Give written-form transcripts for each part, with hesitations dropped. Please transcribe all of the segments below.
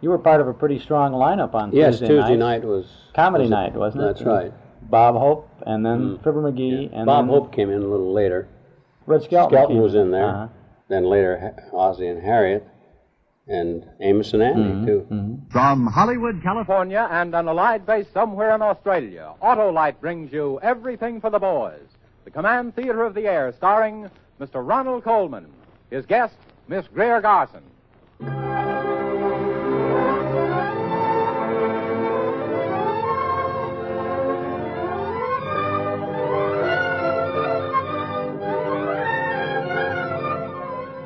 You were part of a pretty strong lineup on Tuesday night. Yes, Tuesday night was... Comedy night, wasn't it? That's right. Bob Hope, and then Fibber McGee, and Bob then Hope came in a little later. Red Skelton was in there. Uh-huh. Then later, Ozzie and Harriet, and Amos and Andy, too. From Hollywood, California, and an Allied base somewhere in Australia, Autolite brings you Everything for the Boys, the Command Theater of the Air, starring Mr. Ronald Coleman. His guest, Miss Greer Garson.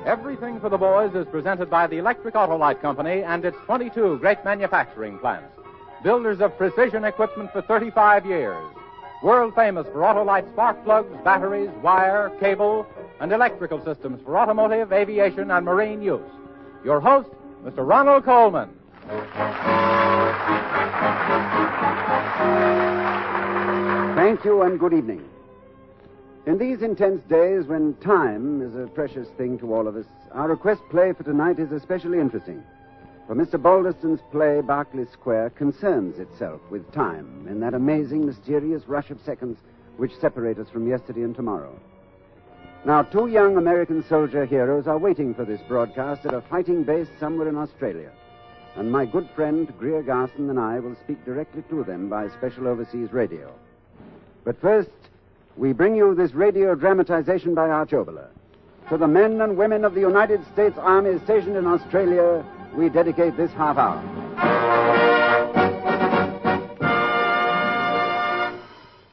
Everything for the Boys is presented by the Electric Autolite Company and its 22 great manufacturing plants. Builders of precision equipment for 35 years. World famous for Autolite spark plugs, batteries, wire, cable, and electrical systems for automotive, aviation, and marine use. Your host, Mr. Ronald Coleman. Thank you and good evening. In these intense days when time is a precious thing to all of us, our request play for tonight is especially interesting. For Mr. Balderston's play, Barkley Square, concerns itself with time in that amazing, mysterious rush of seconds which separate us from yesterday and tomorrow. Now, 2 young American soldier heroes are waiting for this broadcast at a fighting base somewhere in Australia. And my good friend, Greer Garson, and I will speak directly to them by special overseas radio. But first, we bring you this radio dramatization by Arch Oboler. To the men and women of the United States Army stationed in Australia, we dedicate this half hour.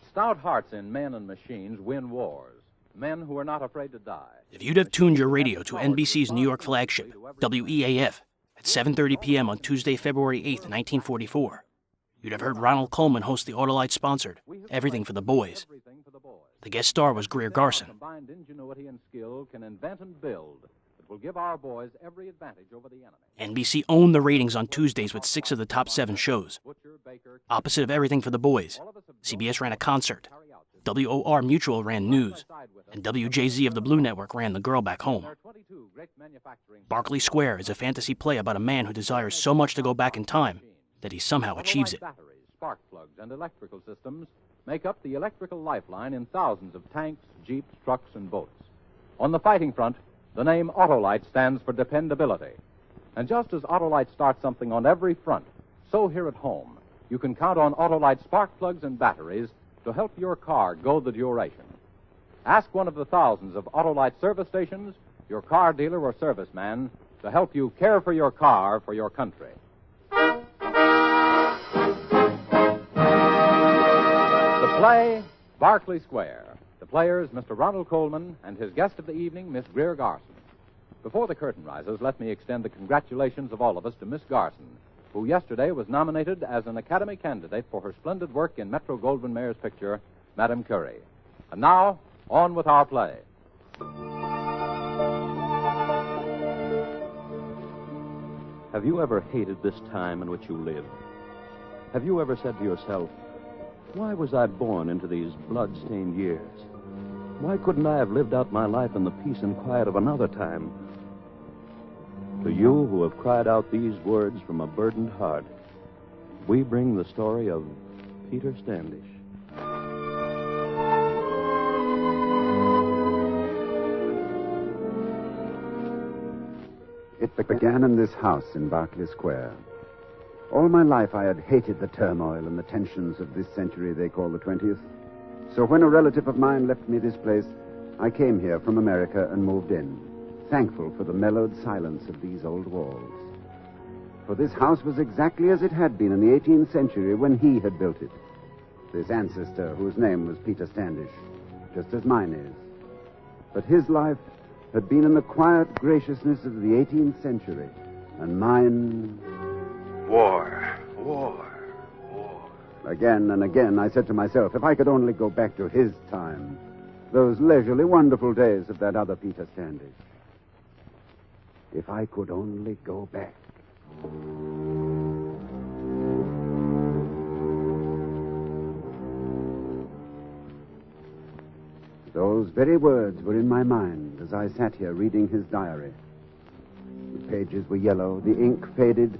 Stout hearts in men and machines win wars. Men who are not afraid to die. If you'd have tuned your radio to NBC's New York flagship, WEAF, at 7:30 p.m. on Tuesday, February 8th, 1944, you'd have heard Ronald Coleman host the Autolite-sponsored Everything for the Boys. The guest star was Greer Garson. Combined ingenuity and skill can invent and build that will give our boys every advantage over the enemy. NBC owned the ratings on Tuesdays with 6 of the top 7 shows. Opposite of Everything for the Boys, CBS ran a concert, WOR-Mutual ran news, and WJZ of the Blue Network ran The Girl Back Home. Barkley Square is a fantasy play about a man who desires so much to go back in time that he somehow achieves it. Batteries, spark plugs, and electrical systems make up the electrical lifeline in thousands of tanks, jeeps, trucks, and boats. On the fighting front, the name Autolite stands for dependability. And just as Autolite starts something on every front, so here at home, you can count on Autolite spark plugs and batteries to help your car go the duration. Ask one of the thousands of Autolite service stations, your car dealer or serviceman, to help you care for your car for your country. The play, Barkley Square. The players, Mr. Ronald Coleman, and his guest of the evening, Miss Greer Garson. Before the curtain rises, let me extend the congratulations of all of us to Miss Garson, who yesterday was nominated as an Academy candidate for her splendid work in Metro-Goldwyn-Mayer's picture, Madame Curie. And now, on with our play. Have you ever hated this time in which you live? Have you ever said to yourself, why was I born into these blood-stained years? Why couldn't I have lived out my life in the peace and quiet of another time? To you who have cried out these words from a burdened heart, we bring the story of Peter Standish. It began in this house in Barkley Square. All my life I had hated the turmoil and the tensions of this century they call the 20th. So when a relative of mine left me this place, I came here from America and moved in, thankful for the mellowed silence of these old walls. For this house was exactly as it had been in the 18th century when he had built it. This ancestor whose name was Peter Standish, just as mine is. But his life had been in the quiet graciousness of the 18th century, and mine... War. Again and again I said to myself, if I could only go back to his time, those leisurely, wonderful days of that other Peter Standish. If I could only go back. Those very words were in my mind as I sat here reading his diary. The pages were yellow, the ink faded,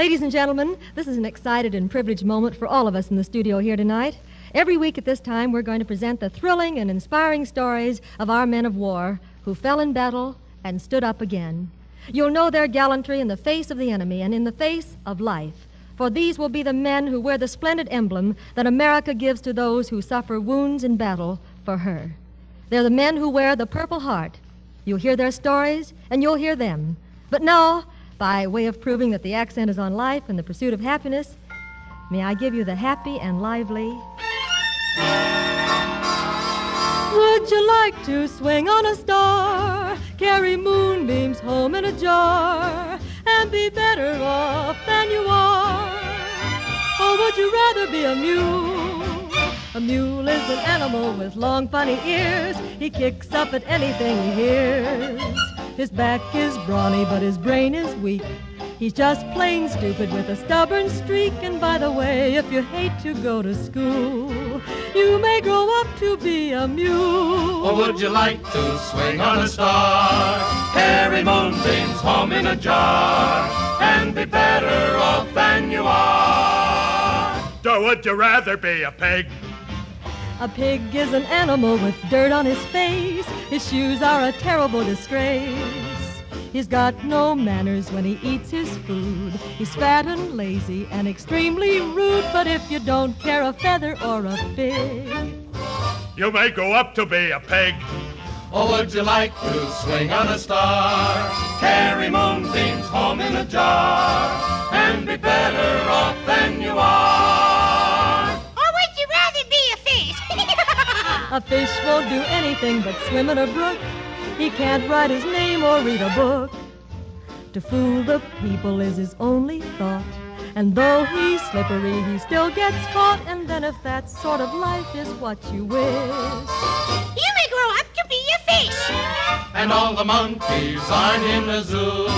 Ladies and gentlemen, this is an excited and privileged moment for all of us in the studio here tonight. Every week at this time, we're going to present the thrilling and inspiring stories of our men of war who fell in battle and stood up again. You'll know their gallantry in the face of the enemy and in the face of life, for these will be the men who wear the splendid emblem that America gives to those who suffer wounds in battle for her. They're the men who wear the Purple Heart. You'll hear their stories, and you'll hear them. But now, by way of proving that the accent is on life and the pursuit of happiness, may I give you the happy and lively... Would you like to swing on a star, carry moonbeams home in a jar, and be better off than you are? Or would you rather be a mule? A mule is an animal with long, funny ears. He kicks up at anything he hears. His back is brawny, but his brain is weak. He's just plain stupid with a stubborn streak. And by the way, if you hate to go to school, you may grow up to be a mule. Or would you like to swing on a star, carry moonbeams home in a jar, and be better off than you are? Or would you rather be a pig? A pig is an animal with dirt on his face. His shoes are a terrible disgrace. He's got no manners when he eats his food. He's fat and lazy and extremely rude. But if you don't care a feather or a fig, you may go up to be a pig. Or would you like to swing on a star, carry moonbeams home in a jar, and be better off than you are? Or would you rather be a fish? A fish won't do anything but swim in a brook. He can't write his name or read a book. To fool the people is his only thought. And though he's slippery, he still gets caught. And then if that sort of life is what you wish, you may grow up to be a fish. And all the monkeys aren't in the zoo.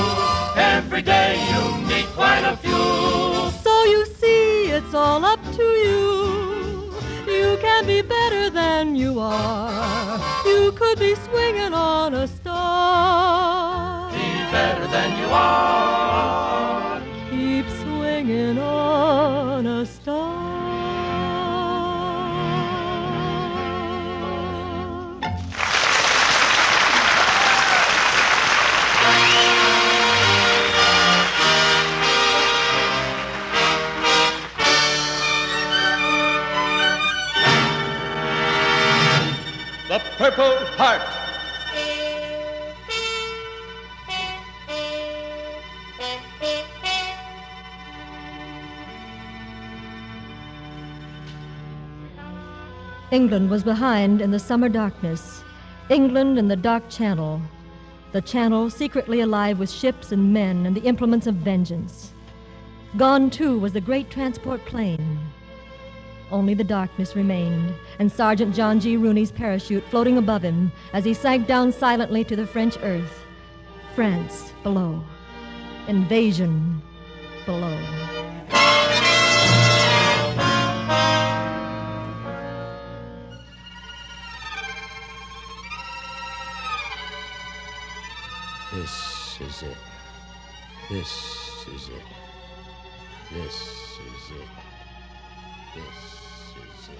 Every day you meet quite a few. So you see, it's all up to you. You can be better than you are. You could be swinging on a star. Be better than you are. Keep swinging on a star. The Purple Heart. England was behind in the summer darkness. England in the dark channel. The channel secretly alive with ships and men and the implements of vengeance. Gone, too, was the great transport plane. Only the darkness remained, and Sergeant John G. Rooney's parachute floating above him as he sank down silently to the French earth. France below. Invasion below. This is it. This is it. This is it. This is it.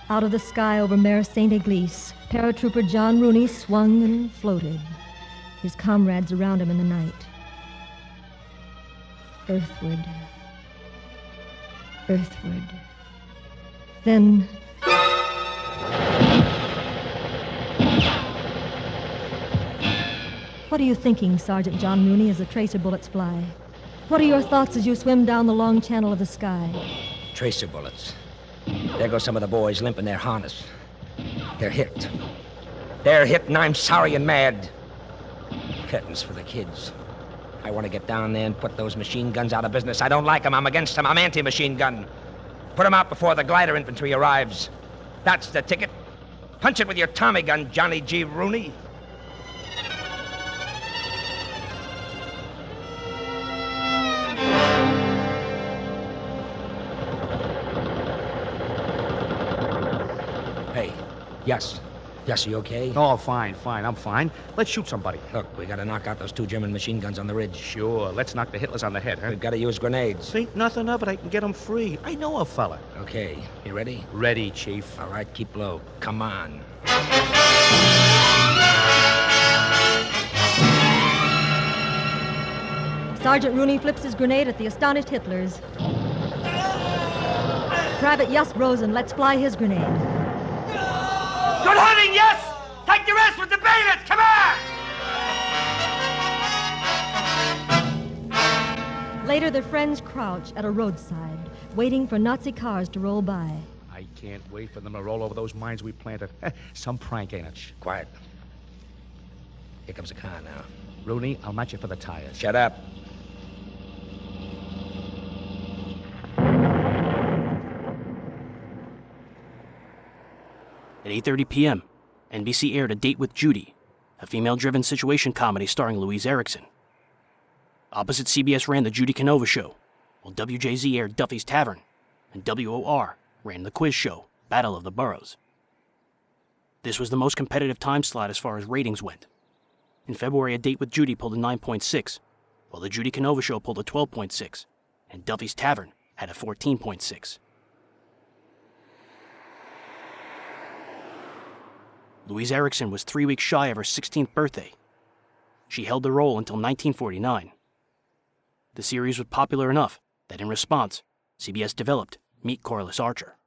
Out of the sky over Mare Saint-Église, paratrooper John Rooney swung and floated, his comrades around him in the night. Earthward. Earthward. Then... What are you thinking, Sergeant John Rooney, as the tracer bullets fly? What are your thoughts as you swim down the long channel of the sky? Tracer bullets. There go some of the boys limping their harness. They're hit. They're hit, and I'm sorry and mad. Curtains for the kids. I want to get down there and put those machine guns out of business. I don't like them. I'm against them. I'm anti-machine gun. Put them out before the glider infantry arrives. That's the ticket. Punch it with your Tommy gun, Johnny G. Rooney. Hey, yes, Yes, you okay? Oh, fine. I'm fine. Let's shoot somebody. Look, we gotta knock out those 2 German machine guns on the ridge. Sure, let's knock the Hitlers on the head, huh? We've gotta use grenades. Think nothing of it. I can get them free. I know a fella. Okay, you ready? Ready, Chief. All right, keep low. Come on. Sergeant Rooney flips his grenade at the astonished Hitlers. Private Just Rosen lets fly his grenade. Good hunting, yes! Take the rest with the bayonets! Come on! Later, their friends crouch at a roadside, waiting for Nazi cars to roll by. I can't wait for them to roll over those mines we planted. Some prank, ain't it? Quiet. Here comes a car now. Rooney, I'll match you for the tires. Shut up. At 8:30 p.m., NBC aired A Date with Judy, a female-driven situation comedy starring Louise Erickson. Opposite CBS ran The Judy Canova Show, while WJZ aired Duffy's Tavern, and WOR ran The Quiz Show, Battle of the Boroughs. This was the most competitive time slot as far as ratings went. In February, A Date with Judy pulled a 9.6, while The Judy Canova Show pulled a 12.6, and Duffy's Tavern had a 14.6. Louise Erickson was 3 weeks shy of her 16th birthday. She held the role until 1949. The series was popular enough that in response, CBS developed Meet Corliss Archer.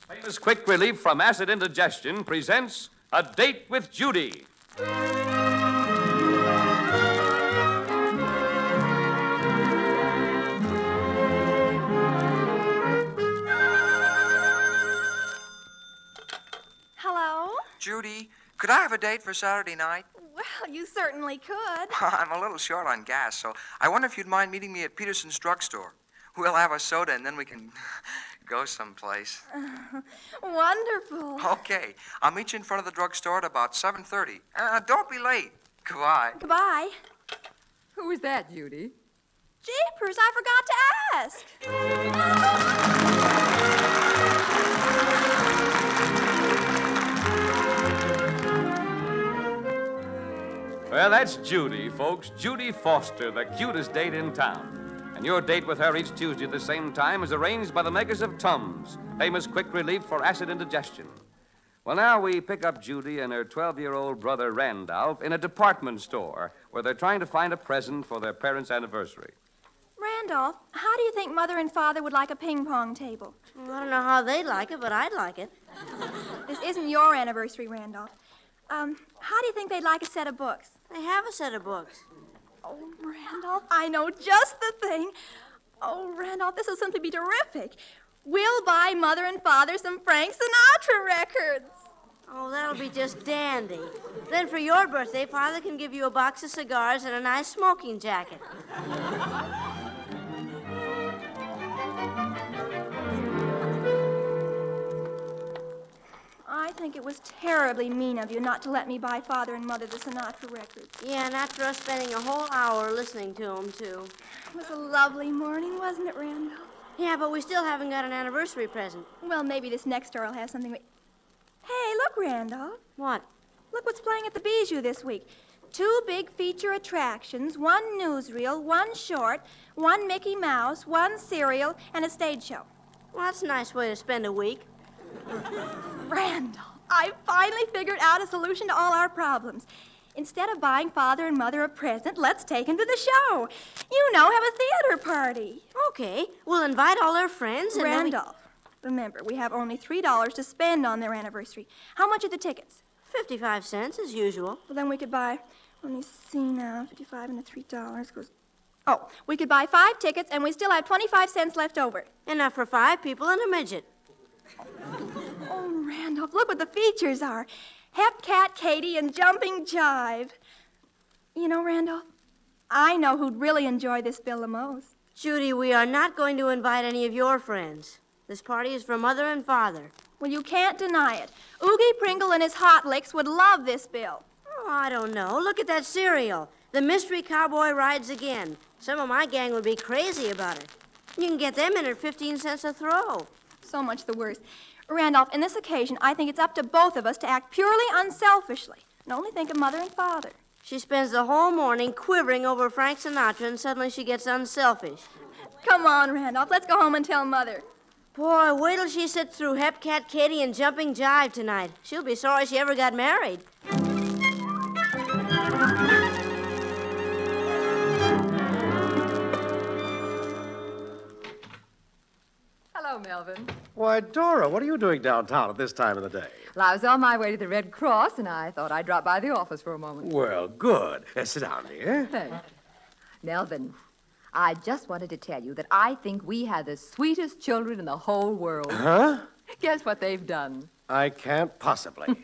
Famous Quick Relief from Acid Indigestion presents A Date with Judy. Hello? Judy, could I have a date for Saturday night? Well, you certainly could. I'm a little short on gas, so I wonder if you'd mind meeting me at Peterson's drugstore. We'll have a soda, and then we can go someplace. Wonderful. Okay. I'll meet you in front of the drugstore at about 7:30. Don't be late. Goodbye. Goodbye. Who was that, Judy? Jeepers, I forgot to ask. Well, that's Judy, folks. Judy Foster, the cutest date in town. And your date with her each Tuesday at the same time is arranged by the makers of Tums, famous quick relief for acid indigestion. Well, now we pick up Judy and her 12-year-old brother Randolph in a department store where they're trying to find a present for their parents' anniversary. Randolph, how do you think Mother and Father would like a ping-pong table? Well, I don't know how they'd like it, but I'd like it. This isn't your anniversary, Randolph. How do you think they'd like a set of books? They have a set of books. Oh, Randolph, I know just the thing. Oh, Randolph, this will simply be terrific. We'll buy Mother and Father some Frank Sinatra records. Oh, that'll be just dandy. Then for your birthday, Father can give you a box of cigars and a nice smoking jacket. I think it was terribly mean of you not to let me buy Father and Mother the Sinatra records. Yeah, and after us spending a whole hour listening to them, too. It was a lovely morning, wasn't it, Randolph? Yeah, but we still haven't got an anniversary present. Well, maybe this next store will have something. Hey, look, Randolph. What? Look what's playing at the Bijou this week. 2 big feature attractions, 1 newsreel, 1 short, 1 Mickey Mouse, 1 cereal, and a stage show. Well, that's a nice way to spend a week. Randolph, I finally figured out a solution to all our problems. Instead of buying Father and Mother a present, let's take them to the show. You know, have a theater party. Okay, we'll invite all their friends and Randolph, remember, we have only $3 to spend on their anniversary. How much are the tickets? 55 cents, as usual. Well, then we could buy, let me see now, 55 and the $3 goes... Oh, we could buy 5 tickets, and we still have 25 cents left over. Enough for 5 people and a midget. Oh, Randolph, look what the features are. Hep Cat Katie and Jumping Jive. You know, Randolph, I know who'd really enjoy this bill the most. Judy, we are not going to invite any of your friends. This party is for Mother and Father. Well, you can't deny it. Oogie Pringle and his Hot Licks would love this bill. Oh, I don't know. Look at that cereal. The Mystery Cowboy Rides Again. Some of my gang would be crazy about it. You can get them in at 15 cents a throw. So much the worse. Randolph, in this occasion, I think it's up to both of us to act purely unselfishly and only think of Mother and Father. She spends the whole morning quivering over Frank Sinatra, and suddenly she gets unselfish. Come on, Randolph. Let's go home and tell Mother. Boy, wait till she sits through Hep Cat Katie and Jumping Jive tonight. She'll be sorry she ever got married. Hello, Melvin. Why, Dora, what are you doing downtown at this time of the day? Well, I was on my way to the Red Cross, and I thought I'd drop by the office for a moment. Well, good. Sit down, dear. Thanks. Melvin, I just wanted to tell you that I think we have the sweetest children in the whole world. Huh? Guess what they've done? I can't possibly.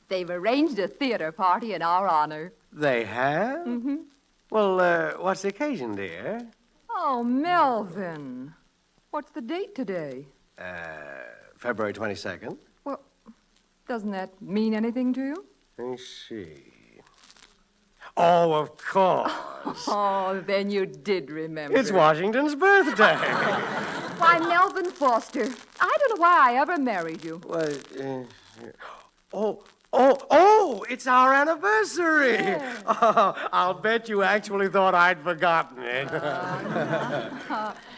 They've arranged a theater party in our honor. They have? Mm-hmm. Well, what's the occasion, dear? Oh, Melvin. What's the date today? February 22nd. Well, doesn't that mean anything to you? Let me see. Oh, of course. Oh, then you did remember. It's Washington's birthday. Why, Melvin Foster, I don't know why I ever married you. Well, it's our anniversary. Yeah. Oh, I'll bet you actually thought I'd forgotten it.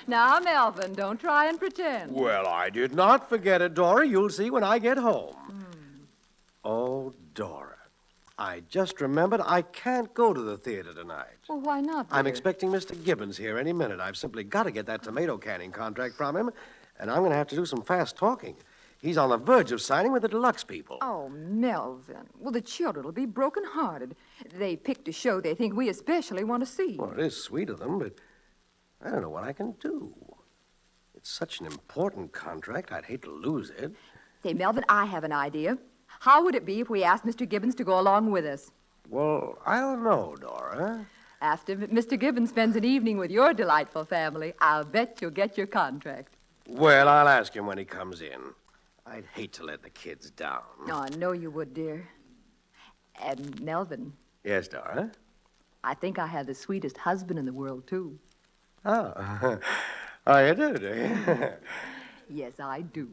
Now, Melvin, don't try and pretend. Well, I did not forget it, Dora. You'll see when I get home. Oh, Dora, I just remembered I can't go to the theater tonight. Well, why not, dear? I'm expecting Mr. Gibbons here any minute. I've simply got to get that tomato canning contract from him, and I'm going to have to do some fast talking. He's on the verge of signing with the deluxe people. Oh, Melvin. Well, the children will be broken-hearted. They picked a show they think we especially want to see. Well, it is sweet of them, but I don't know what I can do. It's such an important contract, I'd hate to lose it. Hey, Melvin, I have an idea. How would it be if we asked Mr. Gibbons to go along with us? Well, I don't know, Dora. After Mr. Gibbons spends an evening with your delightful family, I'll bet you'll get your contract. Well, I'll ask him when he comes in. I'd hate to let the kids down. Oh, I know you would, dear. And, Melvin. Yes, Dora? I think I have the sweetest husband in the world, too. Oh. Oh, you do you? Yes, I do.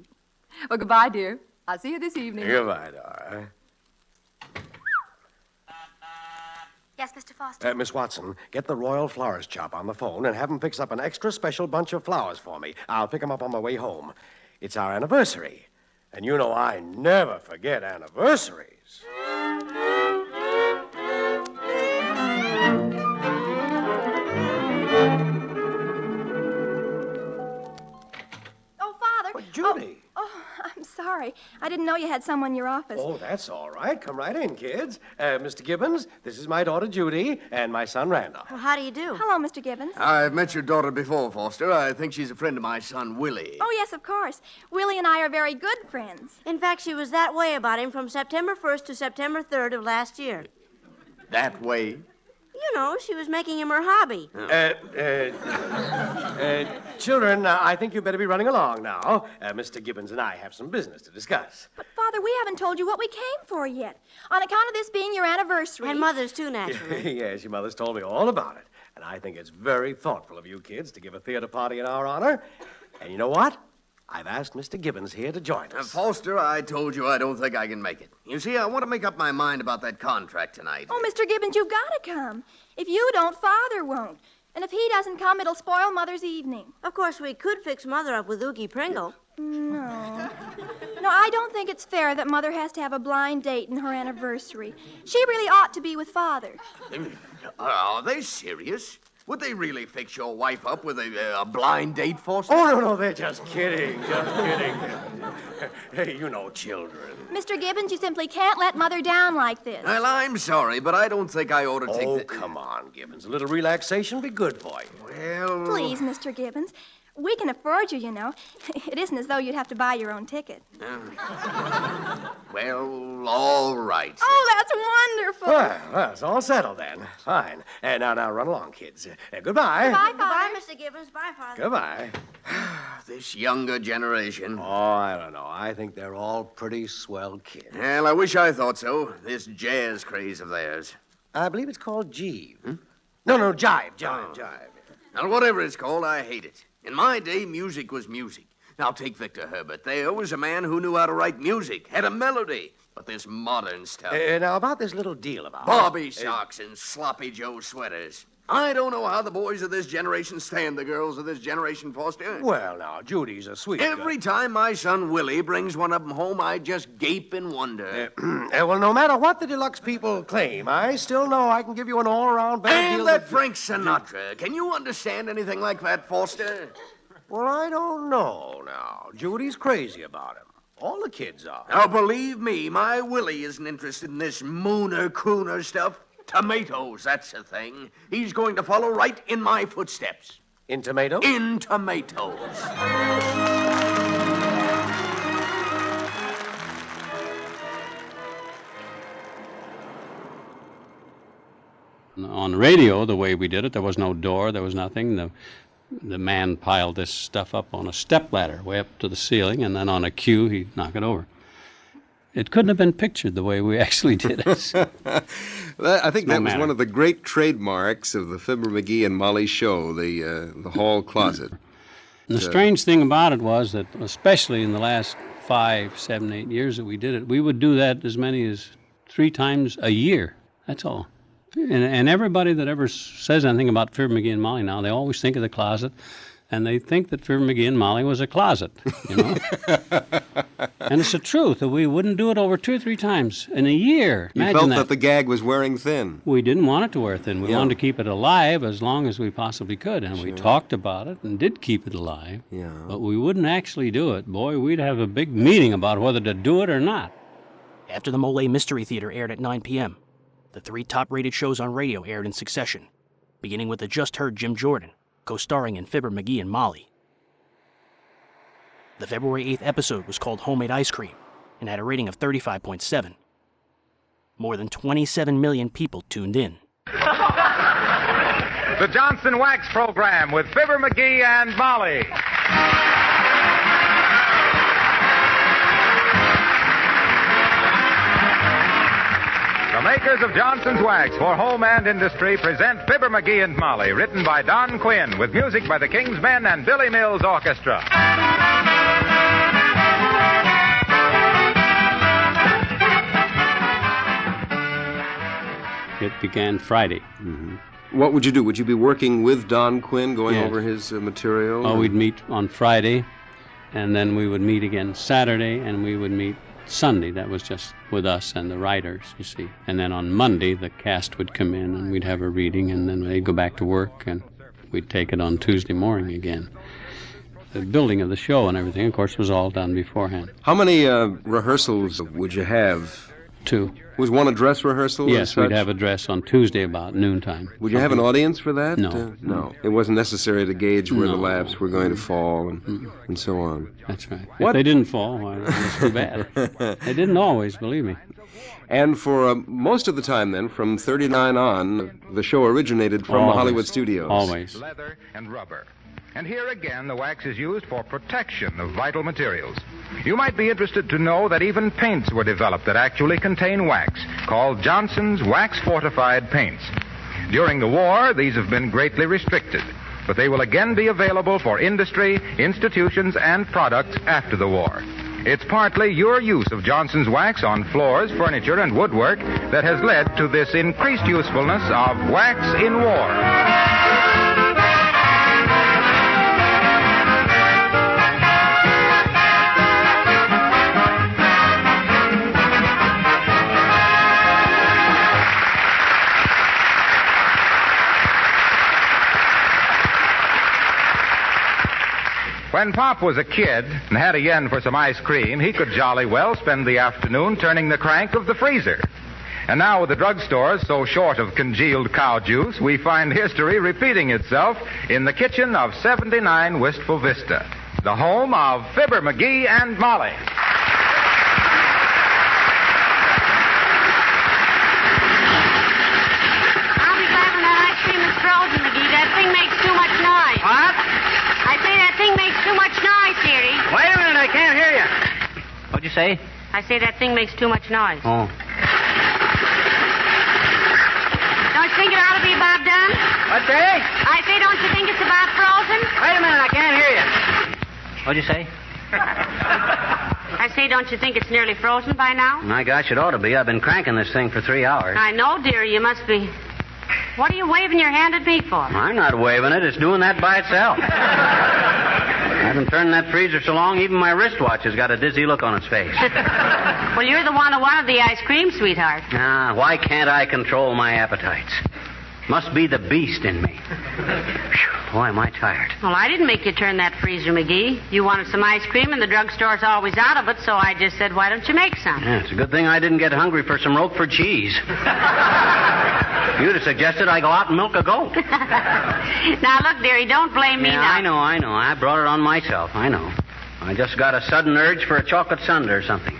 Well, goodbye, dear. I'll see you this evening. Goodbye, Dora. Yes, Mr. Foster? Miss Watson, get the Royal Florist shop on the phone and have them fix up an extra special bunch of flowers for me. I'll pick them up on my way home. It's our anniversary. And you know I never forget anniversaries. Oh, Father. Oh, Judy. Oh, I'm sorry. I didn't know you had someone in your office. Oh, that's all right. Come right in, kids. Mr. Gibbons, this is my daughter, Judy, and my son, Randolph. Well, how do you do? Hello, Mr. Gibbons. I've met your daughter before, Foster. I think she's a friend of my son, Willie. Oh, yes, of course. Willie and I are very good friends. In fact, she was that way about him from September 1st to September 3rd of last year. That way? You know, she was making him her hobby. Children, I think you better be running along now. Mr. Gibbons and I have some business to discuss. But, Father, we haven't told you what we came for yet. On account of this being your anniversary. And Mother's, too, naturally. Yes, your mother's told me all about it. And I think it's very thoughtful of you kids to give a theater party in our honor. And you know what? I've asked Mr. Gibbons here to join us. Foster, I told you I don't think I can make it. You see, I want to make up my mind about that contract tonight. Oh, Mr. Gibbons, you've got to come. If you don't, Father won't. And if he doesn't come, it'll spoil Mother's evening. Of course, we could fix Mother up with Oogie Pringle. No. No, I don't think it's fair that Mother has to have a blind date in her anniversary. She really ought to be with Father. Are they serious? Would they really fix your wife up with a blind date, Foster? Oh, no, they're just kidding. Just kidding. Hey, you know children. Mr. Gibbons, you simply can't let Mother down like this. Well, I'm sorry, but I don't think I ought to take Oh, come on, Gibbons. A little relaxation would be good for you. Well... Please, Mr. Gibbons. We can afford you, you know. It isn't as though you'd have to buy your own ticket. Well, all right. Oh, that's wonderful. Well, it's all settled then. Fine. Now, run along, kids. Goodbye. Bye, Father. Bye, Mr. Gibbons. Bye, Father. Goodbye. This younger generation. Oh, I don't know. I think they're all pretty swell kids. Well, I wish I thought so. This jazz craze of theirs. I believe it's called Jeeve. No, jive. Now, whatever it's called, I hate it. In my day, music was music. Now, take Victor Herbert. There was a man who knew how to write music, had a melody. But this modern stuff... Now, about this little deal about... Bobby socks and sloppy Joe sweaters. I don't know how the boys of this generation stand the girls of this generation, Foster. Well, now, Judy's a sweet Every time my son Willie brings one of them home, I just gape and wonder. Well, no matter what the deluxe people claim, I still know I can give you an all-around better deal. And that Frank Sinatra. Can you understand anything like that, Foster? Well, I don't know now. Judy's crazy about him. All the kids are. Now, believe me, my Willie isn't interested in this mooner-cooner stuff. Tomatoes, that's the thing. He's going to follow right in my footsteps. In tomatoes? In tomatoes. On the radio, the way we did it, there was no door, there was nothing. The man piled this stuff up on a stepladder way up to the ceiling, and then on a cue, he'd knock it over. It couldn't have been pictured the way we actually did it. I think that was one of the great trademarks of the Fibber McGee and Molly show, the hall closet. And the strange thing about it was that, especially in the last 5, 7, 8 years that we did it, we would do that as many as 3 times a year. That's all. And everybody that ever says anything about Fibber McGee and Molly now, they always think of the closet, and they think that Fibber McGee and Molly was a closet, you know. And it's the truth that we wouldn't do it over 2 or 3 times in a year. You felt that the gag was wearing thin. We didn't want it to wear thin. We wanted to keep it alive as long as we possibly could, and we talked about it and did keep it alive. Yeah. But we wouldn't actually do it. Boy, we'd have a big meeting about whether to do it or not. After the Mole Mystery Theater aired at 9 p.m., the 3 top-rated shows on radio aired in succession, beginning with the just-heard Jim Jordan, co-starring in Fibber McGee and Molly. The February 8th episode was called Homemade Ice Cream and had a rating of 35.7. More than 27 million people tuned in. The Johnson Wax Program with Fibber McGee and Molly. The makers of Johnson's Wax for home and industry present Fibber McGee and Molly, written by Don Quinn, with music by the King's Men and Billy Mills Orchestra. It began Friday. Mm-hmm. What would you do? Would you be working with Don Quinn, going over his material? Oh, we'd meet on Friday, and then we would meet again Saturday, and we would meet Sunday. That was just with us and the writers, you see. And then on Monday, the cast would come in, and we'd have a reading, and then they'd go back to work, and we'd take it on Tuesday morning again. The building of the show and everything, of course, was all done beforehand. How many rehearsals would you have? 2. Was one a dress rehearsal? Yes, we'd have a dress on Tuesday about noontime. Would you have an audience for that? No. No. It wasn't necessary to gauge where the laughs were going to fall and so on. That's right. What? If they didn't fall, well, it was too bad. They didn't always, believe me. And for most of the time then, from 39 on, the show originated from the Hollywood studios. Always. Leather and rubber. And here again, the wax is used for protection of vital materials. You might be interested to know that even paints were developed that actually contain wax, called Johnson's Wax Fortified Paints. During the war, these have been greatly restricted, but they will again be available for industry, institutions, and products after the war. It's partly your use of Johnson's wax on floors, furniture, and woodwork that has led to this increased usefulness of wax in war. When Pop was a kid and had a yen for some ice cream, he could jolly well spend the afternoon turning the crank of the freezer. And now with the drugstores so short of congealed cow juice, we find history repeating itself in the kitchen of 79 Wistful Vista, the home of Fibber McGee and Molly. I'll be glad when that ice cream is frozen, McGee. That thing makes too much noise. What? I say that thing makes too much noise, dearie. Wait a minute, I can't hear you. What'd you say? I say that thing makes too much noise. Oh. Don't you think it ought to be about done? What, say? I say, don't you think it's about frozen? Wait a minute, I can't hear you. What'd you say? I say, don't you think it's nearly frozen by now? My gosh, it ought to be. I've been cranking this thing for 3 hours. I know, dear. You must be... What are you waving your hand at me for? I'm not waving it. It's doing that by itself. I haven't turned that freezer so long, even my wristwatch has got a dizzy look on its face. Well, you're the one who wanted the ice cream, sweetheart. Ah, why can't I control my appetites? Must be the beast in me. Whew, boy, am I tired. Well, I didn't make you turn that freezer, McGee. You wanted some ice cream, and the drugstore's always out of it, so I just said, why don't you make some? Yeah, it's a good thing I didn't get hungry for some Roquefort cheese. You'd have suggested I go out and milk a goat. Now, look, dearie, don't blame me now. I know. I brought it on myself. I know. I just got a sudden urge for a chocolate sundae or something.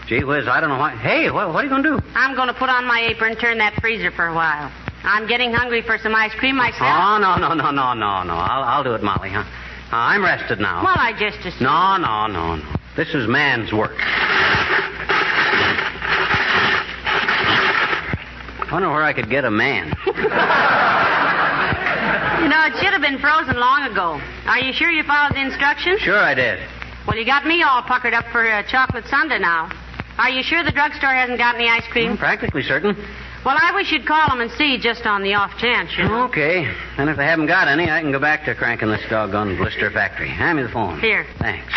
Gee whiz, I don't know what... Hey, what are you going to do? I'm going to put on my apron and turn that freezer for a while. I'm getting hungry for some ice cream myself. Oh, no. I'll do it, Molly, huh? I'm rested now. Well, I just assumed... No. This is man's work. I wonder where I could get a man. You know, it should have been frozen long ago. Are you sure you followed the instructions? Sure I did. Well, you got me all puckered up for a chocolate sundae now. Are you sure the drugstore hasn't got any ice cream? Practically certain. Well, I wish you'd call them and see, just on the off chance, you know. Okay. And if they haven't got any, I can go back to cranking this doggone blister factory. Hand me the phone. Here. Thanks.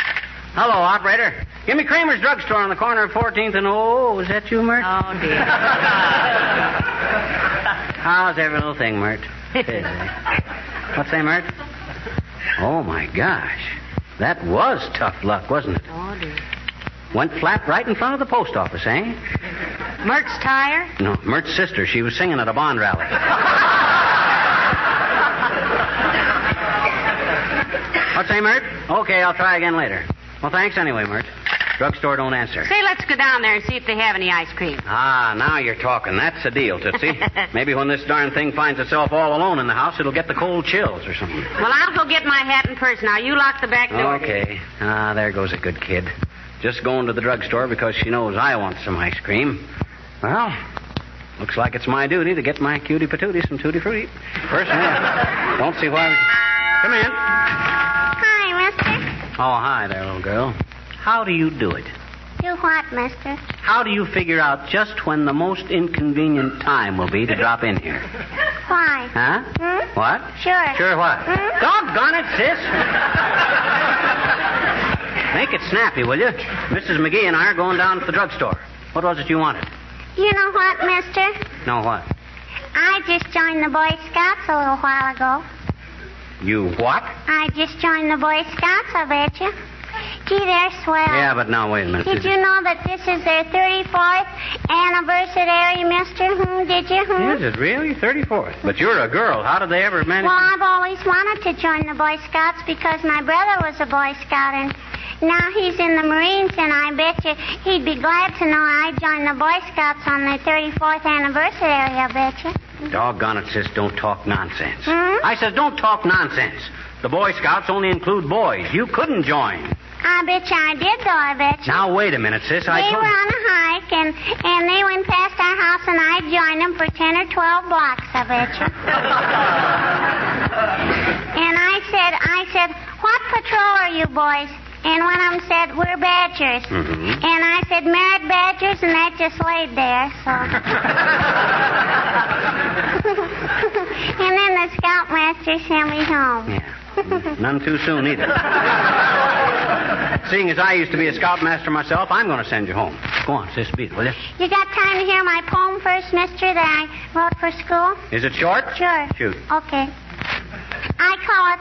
Hello, operator. Give me Kramer's drugstore on the corner of 14th and... Oh, is that you, Mert? Oh, dear. How's every little thing, Mert? What's that, Mert? Oh, my gosh. That was tough luck, wasn't it? Oh, dear. Went flat right in front of the post office, eh? Mert's tire? No, Mert's sister. She was singing at a bond rally. What's that, Mert? Okay, I'll try again later. Well, thanks anyway, Mert. Drugstore don't answer. Say, let's go down there and see if they have any ice cream. Ah, now you're talking. That's the deal, Tootsie. Maybe when this darn thing finds itself all alone in the house, it'll get the cold chills or something. Well, I'll go get my hat and purse now. You lock the back door. Okay. Ah, there goes a good kid. Just going to the drugstore because she knows I want some ice cream. Well, looks like it's my duty to get my cutie patootie some tutti frutti. Personally, I don't see why... Come in. Hi, mister. Oh, hi there, little girl. How do you do it? Do what, mister? How do you figure out just when the most inconvenient time will be to drop in here? Why? Huh? What? Sure. Sure what? Doggone it, sis. Make it snappy, will you? Mrs. McGee and I are going down to the drugstore. What was it you wanted? You know what, mister? No, what? I just joined the Boy Scouts a little while ago. You what? I just joined the Boy Scouts, I bet you. Gee, they're swell. Yeah, but now, wait a minute. Did you know that this is their 34th anniversary, mister? Did you? Is it really? 34th? But you're a girl. How did they ever manage Well, I've always wanted to join the Boy Scouts because my brother was a Boy Scout, and now he's in the Marines, and I bet you he'd be glad to know I joined the Boy Scouts on their 34th anniversary, I bet you. Doggone it, sis, don't talk nonsense. I said don't talk nonsense. The Boy Scouts only include boys. You couldn't join. I bet you I did, though, I bet you. Now, wait a minute, sis. They were on a hike, and they went past our house, and I joined them for 10 or 12 blocks, I bet you. And I said, what patrol are you boys? And one of them said, we're badgers. And I said, merit badgers, and that just laid there, so. And then the scoutmaster sent me home. Yeah. None too soon, either. Seeing as I used to be a scoutmaster myself, I'm going to send you home. Go on, sis, beat it, will you? You got time to hear my poem first, mister, that I wrote for school? Is it short? Sure. Shoot. Okay. I call it,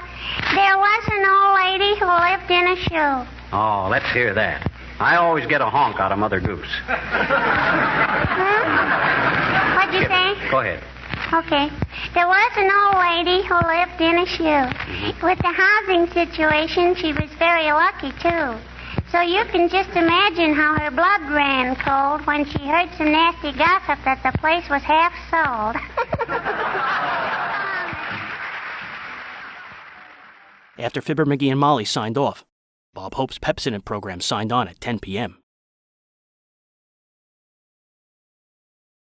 There Was an Old Lady Who Lived in a Shoe. Oh, let's hear that. I always get a honk out of Mother Goose. What'd you say? Go ahead. Okay. There was an old lady who lived in a shoe. With the housing situation, she was very lucky, too. So you can just imagine how her blood ran cold when she heard some nasty gossip that the place was half sold. After Fibber, McGee, and Molly signed off, Bob Hope's Pepsodent program signed on at 10 p.m.